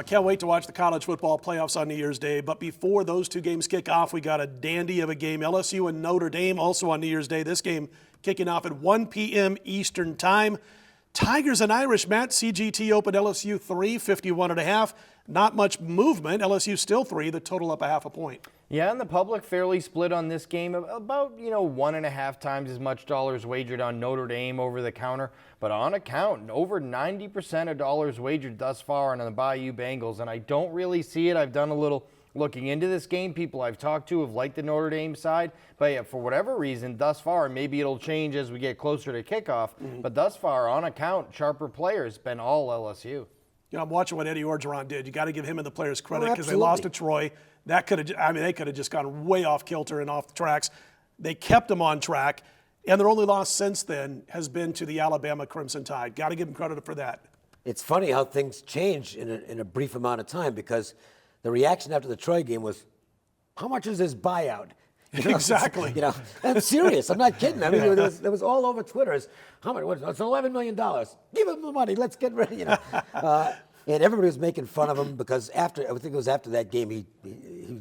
Can't wait to watch the college football playoffs on New Year's Day. But before those two games kick off, we got a dandy of a game. LSU and Notre Dame also on New Year's Day. This game kicking off at 1 p.m. Eastern Time. Tigers and Irish, Matt. CGT opened LSU 3, 51.5. Not much movement. LSU still 3, the total up a half a point. Yeah, and the public fairly split on this game. About, 1.5 times as much dollars wagered on Notre Dame over the counter. But on account, over 90% of dollars wagered thus far on the Bayou Bengals. And I don't really see it. I've done a little looking into this game. People I've talked to have liked the Notre Dame side. But yeah, for whatever reason, thus far, maybe it'll change as we get closer to kickoff. But thus far, on account, sharper players, been all LSU. I'm watching what Eddie Orgeron did. You got to give him and the players credit because they lost to Troy. That could have, they could have just gone way off kilter and off the tracks. They kept them on track, and their only loss since then has been to the Alabama Crimson Tide. Got to give them credit for that. It's funny how things change in a brief amount of time because the reaction after the Troy game was, how much is this buyout? Exactly. I'm serious. I'm not kidding. I mean, it was all over Twitter. It's $11 million. Give him the money. Let's get ready. And everybody was making fun of him because I think it was after that game, he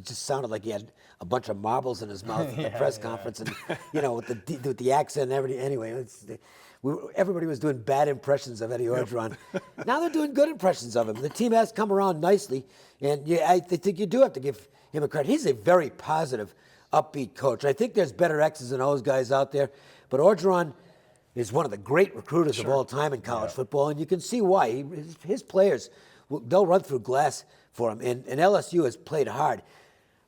just sounded like he had a bunch of marbles in his mouth at the press conference, and with the accent and everything. Anyway, everybody was doing bad impressions of Eddie Orgeron. Now they're doing good impressions of him. The team has come around nicely, and I think you do have to give him a credit. He's a very positive, upbeat coach. I think there's better X's and O's guys out there, but Orgeron is one of the great recruiters of all time in college football, and you can see why. His players, they'll run through glass for him, and LSU has played hard.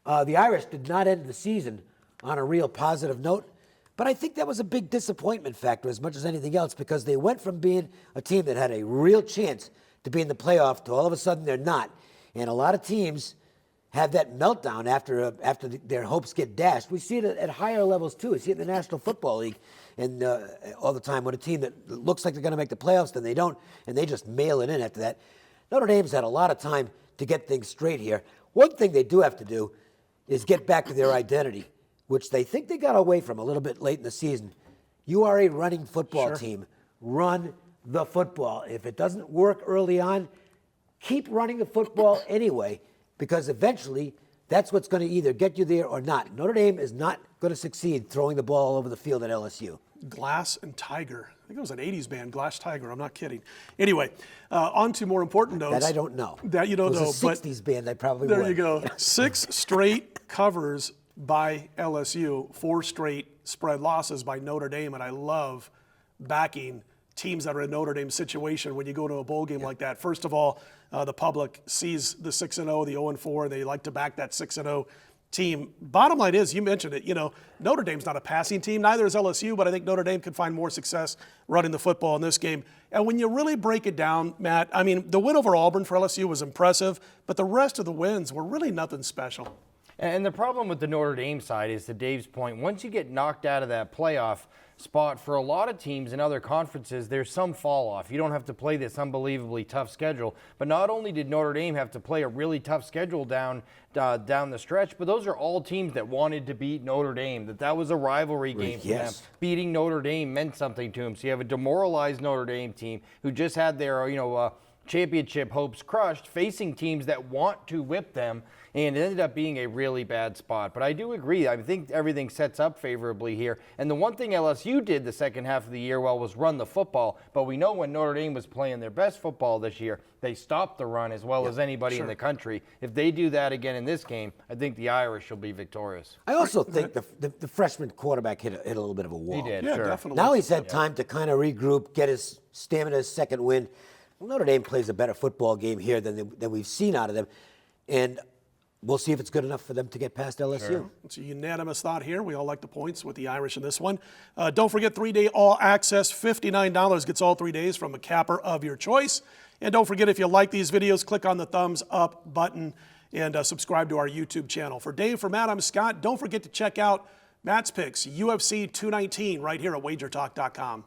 The Irish did not end the season on a real positive note, but I think that was a big disappointment factor as much as anything else because they went from being a team that had a real chance to be in the playoff to all of a sudden they're not. And a lot of teams have that meltdown after their hopes get dashed. We see it at higher levels too. We see it in the National Football League and all the time when a team that looks like they're going to make the playoffs, then they don't, and they just mail it in after that. Notre Dame's had a lot of time to get things straight here. One thing they do have to do is get back to their identity, which they think they got away from a little bit late in the season. You are a running football team. Run the football. If it doesn't work early on, keep running the football anyway, because eventually that's what's going to either get you there or not. Notre Dame is not going to succeed throwing the ball all over the field at LSU. Glass and Tiger. I think it was an 80s band, Glass Tiger. I'm not kidding. Anyway, on to more important notes. That I don't know. That you don't know. It was a 60s band. I probably would. There you go. 6 straight covers by LSU, 4 straight spread losses by Notre Dame, and I love backing teams that are in Notre Dame situation when you go to a bowl game like that. First of all, the public sees the 6-0, the 0-4. They like to back that 6-0 team. Bottom line is, you mentioned it, Notre Dame's not a passing team. Neither is LSU, but I think Notre Dame could find more success running the football in this game. And when you really break it down, Matt, I mean, the win over Auburn for LSU was impressive, but the rest of the wins were really nothing special. And the problem with the Notre Dame side is, to Dave's point, once you get knocked out of that playoff spot, for a lot of teams in other conferences, there's some fall off. You don't have to play this unbelievably tough schedule. But not only did Notre Dame have to play a really tough schedule down the stretch, but those are all teams that wanted to beat Notre Dame. That was a rivalry game for them. Beating Notre Dame meant something to them. So you have a demoralized Notre Dame team who just had their championship hopes crushed, facing teams that want to whip them, and it ended up being a really bad spot. But I do agree. I think everything sets up favorably here. And the one thing LSU did the second half of the year was run the football. But we know when Notre Dame was playing their best football this year, they stopped the run as well as anybody in the country. If they do that again in this game, I think the Irish will be victorious. I also think the freshman quarterback hit a little bit of a wall. He did, sure. Definitely. Now he's had time to kind of regroup, get his stamina, his second win. Well, Notre Dame plays a better football game here than we've seen out of them. And we'll see if it's good enough for them to get past LSU. Sure. It's a unanimous thought here. We all like the points with the Irish in this one. Don't forget 3-day all access, $59 gets all 3 days from a capper of your choice. And don't forget, if you like these videos, click on the thumbs up button and subscribe to our YouTube channel. For Dave, for Matt, I'm Scott. Don't forget to check out Matt's picks, UFC 219, right here at WagerTalk.com.